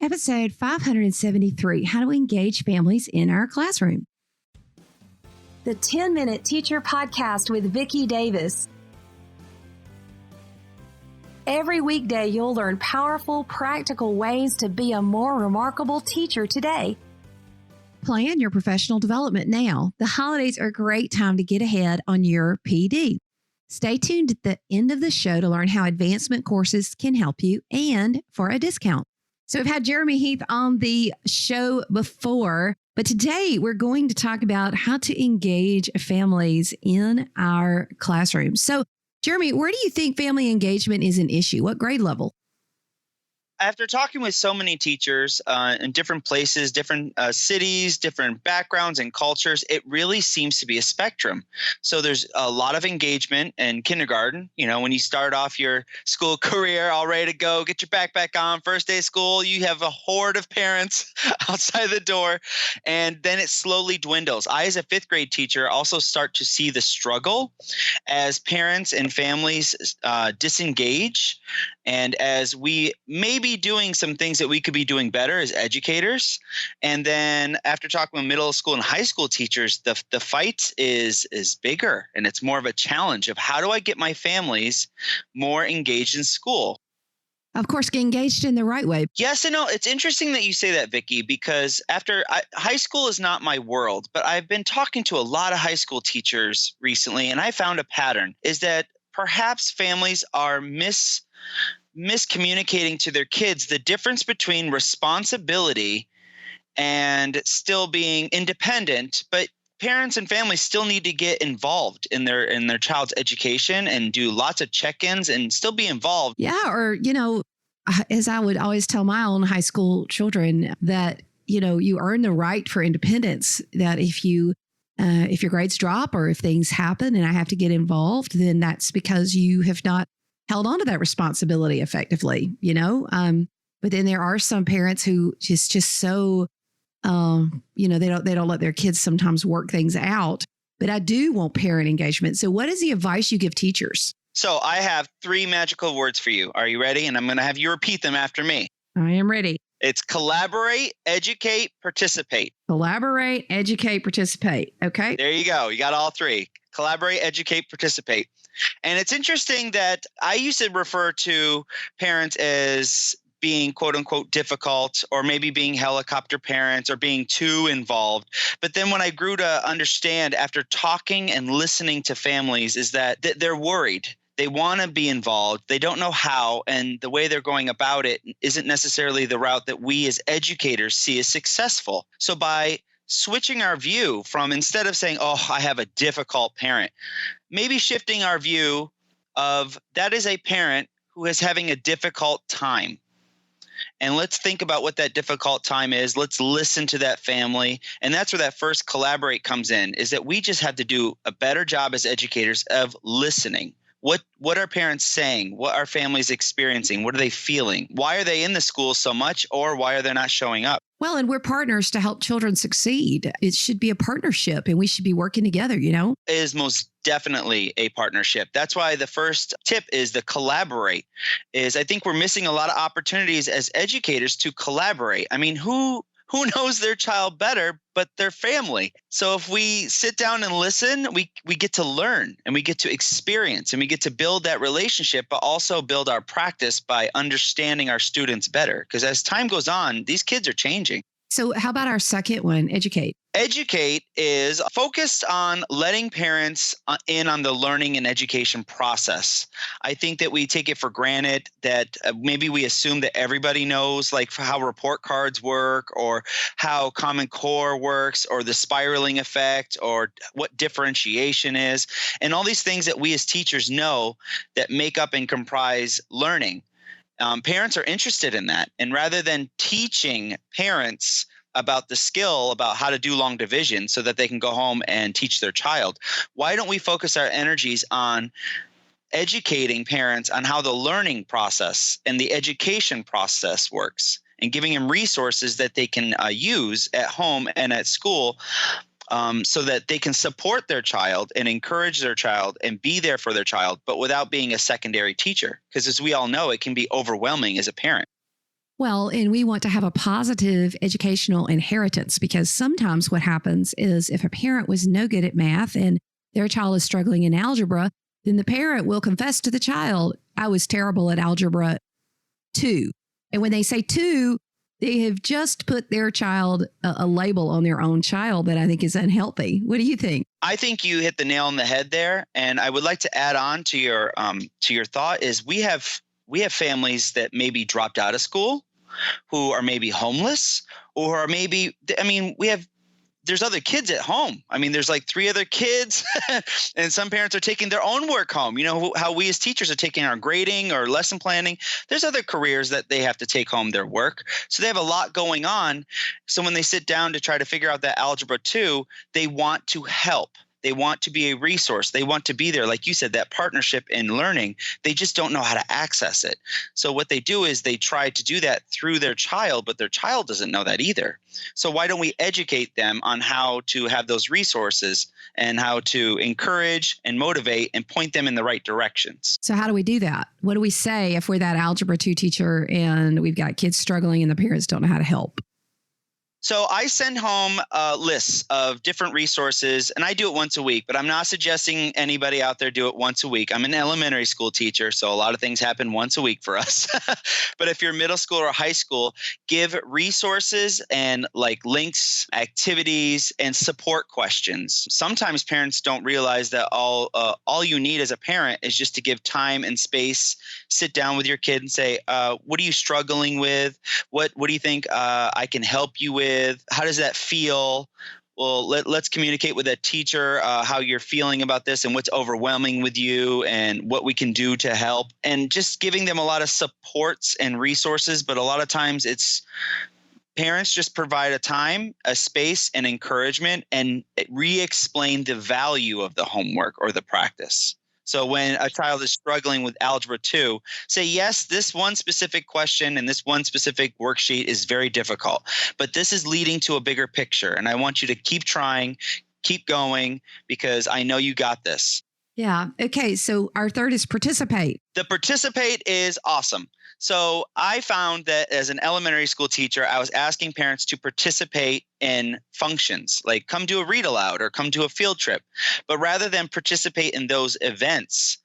Episode 573, How to Engage Families in Our Classroom. The 10-Minute Teacher Podcast with Vicki Davis. Every weekday, you'll learn powerful, practical ways to be a more remarkable teacher today. Plan your professional development now. The holidays are a great time to get ahead on your PD. Stay tuned at the end of the show to learn how advancement courses can help you and for a discount. So we've had Jeromie Heath on the show before, but today we're going to talk about how to engage families in our classrooms. So Jeromie, where do you think family engagement is an issue? What grade level? After talking with so many teachers in different places, different cities, different backgrounds and cultures, it really seems to be a spectrum. So there's a lot of engagement in kindergarten. You know, when you start off your school career, all ready to go, get your backpack on, first day of school, you have a horde of parents outside the door, and then it slowly dwindles. I, as a fifth grade teacher, also start to see the struggle as parents and families disengage, and as we maybe doing some things that we could be doing better as educators. And then after talking with middle school and high school teachers, the fight is bigger, and it's more of a challenge of how do I get my families more engaged in school? Of course, get engaged in the right way. Yes and no. It's interesting that you say that, Vicki, because high school is not my world, but I've been talking to a lot of high school teachers recently, and I found a pattern is that perhaps families are miscommunicating to their kids the difference between responsibility and still being independent, but parents and families still need to get involved in their child's education and do lots of check-ins and still be involved. Yeah, or, as I would always tell my own high school children that, you earn the right for independence, that if your grades drop or if things happen and I have to get involved, then that's because you have not held on to that responsibility effectively, but then there are some parents who just so, they don't let their kids sometimes work things out, but I do want parent engagement. So what is the advice you give teachers? So I have 3 magical words for you. Are you ready? And I'm going to have you repeat them after me. I am ready. It's collaborate, educate, participate. Collaborate, educate, participate. Okay. There you go. You got all 3. Collaborate, educate, participate. And it's interesting that I used to refer to parents as being quote unquote difficult, or maybe being helicopter parents or being too involved. But then when I grew to understand after talking and listening to families is that they're worried. They want to be involved. They don't know how, and the way they're going about it isn't necessarily the route that we as educators see as successful. So by switching our view from, instead of saying, oh, I have a difficult parent, maybe shifting our view of that is a parent who is having a difficult time. And let's think about what that difficult time is. Let's listen to that family. And that's where that first collaborate comes in, is that we just have to do a better job as educators of listening. What are parents saying? What are families experiencing? What are they feeling? Why are they in the school so much, or why are they not showing up? Well, and we're partners to help children succeed. It should be a partnership, and we should be working together, It is most definitely a partnership. That's why the first tip is the collaborate. I think we're missing a lot of opportunities as educators to collaborate. I mean, who knows their child better but their family? So if we sit down and listen, we get to learn and we get to experience and we get to build that relationship, but also build our practice by understanding our students better. Because as time goes on, these kids are changing. So how about our second one, educate? Educate is focused on letting parents in on the learning and education process. I think that we take it for granted that maybe we assume that everybody knows like how report cards work or how Common Core works or the spiraling effect or what differentiation is and all these things that we as teachers know that make up and comprise learning. Parents are interested in that. And rather than teaching parents about the skill, about how to do long division so that they can go home and teach their child, why don't we focus our energies on educating parents on how the learning process and the education process works and giving them resources that they can use at home and at school so that they can support their child and encourage their child and be there for their child, but without being a secondary teacher. Because as we all know, it can be overwhelming as a parent. Well, and we want to have a positive educational inheritance because sometimes what happens is if a parent was no good at math and their child is struggling in algebra, then the parent will confess to the child, I was terrible at algebra 2. And when they say 2, they have just put their child a label on their own child that I think is unhealthy. What do you think? I think you hit the nail on the head there. And I would like to add on to your thought is we have families that maybe dropped out of school, who are maybe homeless, or are maybe, I mean, there's other kids at home. I mean, there's like 3 other kids and some parents are taking their own work home. You know, how we as teachers are taking our grading or lesson planning. There's other careers that they have to take home their work. So they have a lot going on. So when they sit down to try to figure out that algebra 2, they want to help. They want to be a resource. They want to be there. Like you said, that partnership in learning, they just don't know how to access it. So what they do is they try to do that through their child, but their child doesn't know that either. So why don't we educate them on how to have those resources and how to encourage and motivate and point them in the right directions? So how do we do that? What do we say if we're that algebra 2 teacher and we've got kids struggling and the parents don't know how to help? So I send home lists of different resources, and I do it once a week, but I'm not suggesting anybody out there do it once a week. I'm an elementary school teacher, so a lot of things happen once a week for us. But if you're middle school or high school, give resources and like links, activities, and support questions. Sometimes parents don't realize that all you need as a parent is just to give time and space, sit down with your kid and say, what are you struggling with? What do you think I can help you with? How does that feel? Well, let's communicate with that teacher how you're feeling about this and what's overwhelming with you and what we can do to help, and just giving them a lot of supports and resources. But a lot of times it's parents just provide a time, a space, and encouragement, and re-explain the value of the homework or the practice. So when a child is struggling with algebra 2, say, yes, this one specific question and this one specific worksheet is very difficult, but this is leading to a bigger picture. And I want you to keep trying, keep going, because I know you got this. Yeah. Okay. So our third is participate. The participate is awesome. So I found that as an elementary school teacher, I was asking parents to participate in functions, like come do a read aloud or come to a field trip. But rather than participate in those events,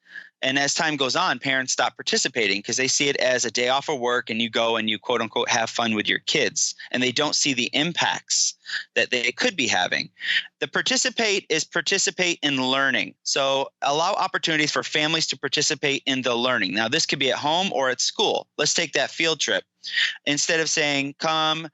and as time goes on, parents stop participating because they see it as a day off of work and you go and you quote unquote have fun with your kids, and they don't see the impacts that they could be having. The participate is participate in learning. So allow opportunities for families to participate in the learning. Now, this could be at home or at school. Let's take that field trip. Instead of saying, come,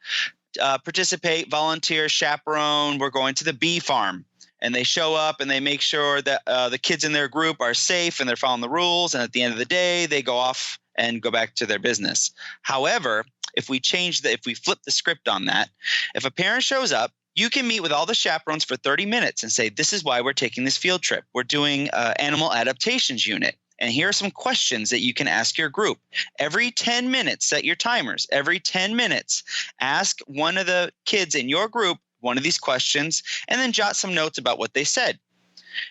participate, volunteer, chaperone, we're going to the bee farm. And they show up and they make sure that the kids in their group are safe and they're following the rules. And at the end of the day, they go off and go back to their business. However, if we flip the script on that, if a parent shows up, you can meet with all the chaperones for 30 minutes and say, this is why we're taking this field trip. We're doing animal adaptations unit. And here are some questions that you can ask your group. Every 10 minutes, set your timers. Every 10 minutes, ask one of the kids in your group one of these questions, and then jot some notes about what they said.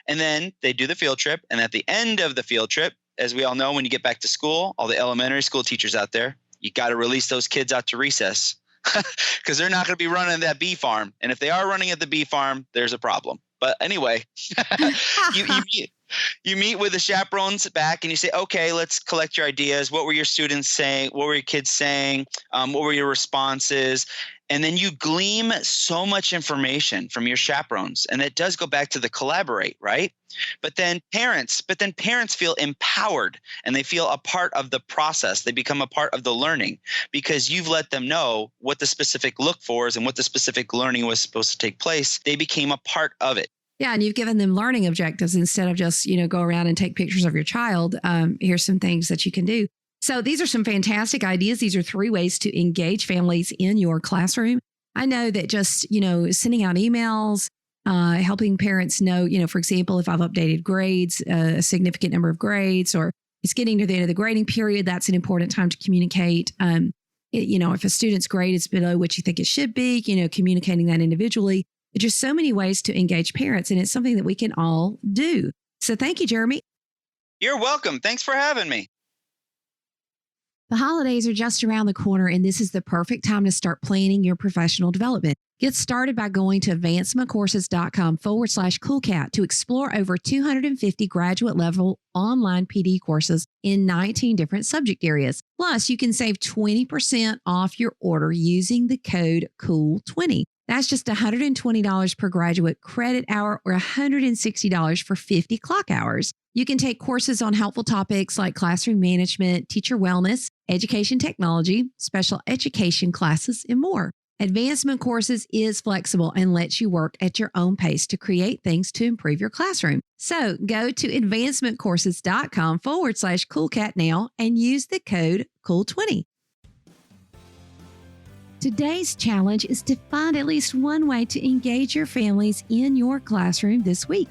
And then they do the field trip. And at the end of the field trip, as we all know, when you get back to school, all the elementary school teachers out there, you got to release those kids out to recess because they're not going to be running that bee farm. And if they are running at the bee farm, there's a problem. But anyway, you meet with the chaperones back and you say, okay, let's collect your ideas. What were your students saying? What were your kids saying? What were your responses? And then you glean so much information from your chaperones. And it does go back to the collaborate, right? But then parents feel empowered and they feel a part of the process. They become a part of the learning because you've let them know what the specific look for is and what the specific learning was supposed to take place. They became a part of it. Yeah. And you've given them learning objectives instead of just, go around and take pictures of your child. Here's some things that you can do. So these are some fantastic ideas. These are 3 ways to engage families in your classroom. I know that just, sending out emails, helping parents know, for example, if I've updated grades, a significant number of grades, or it's getting to the end of the grading period, that's an important time to communicate. If a student's grade is below what you think it should be, communicating that individually. There's just so many ways to engage parents, and it's something that we can all do. So thank you, Jeromie. You're welcome. Thanks for having me. The holidays are just around the corner, and this is the perfect time to start planning your professional development. Get started by going to advancementcourses.com/coolcat to explore over 250 graduate level online PD courses in 19 different subject areas. Plus, you can save 20% off your order using the code COOL20. That's just $120 per graduate credit hour or $160 for 50 clock hours. You can take courses on helpful topics like classroom management, teacher wellness, education technology, special education classes, and more. Advancement Courses is flexible and lets you work at your own pace to create things to improve your classroom. So go to advancementcourses.com/coolcat now and use the code COOL20. Today's challenge is to find at least one way to engage your families in your classroom this week.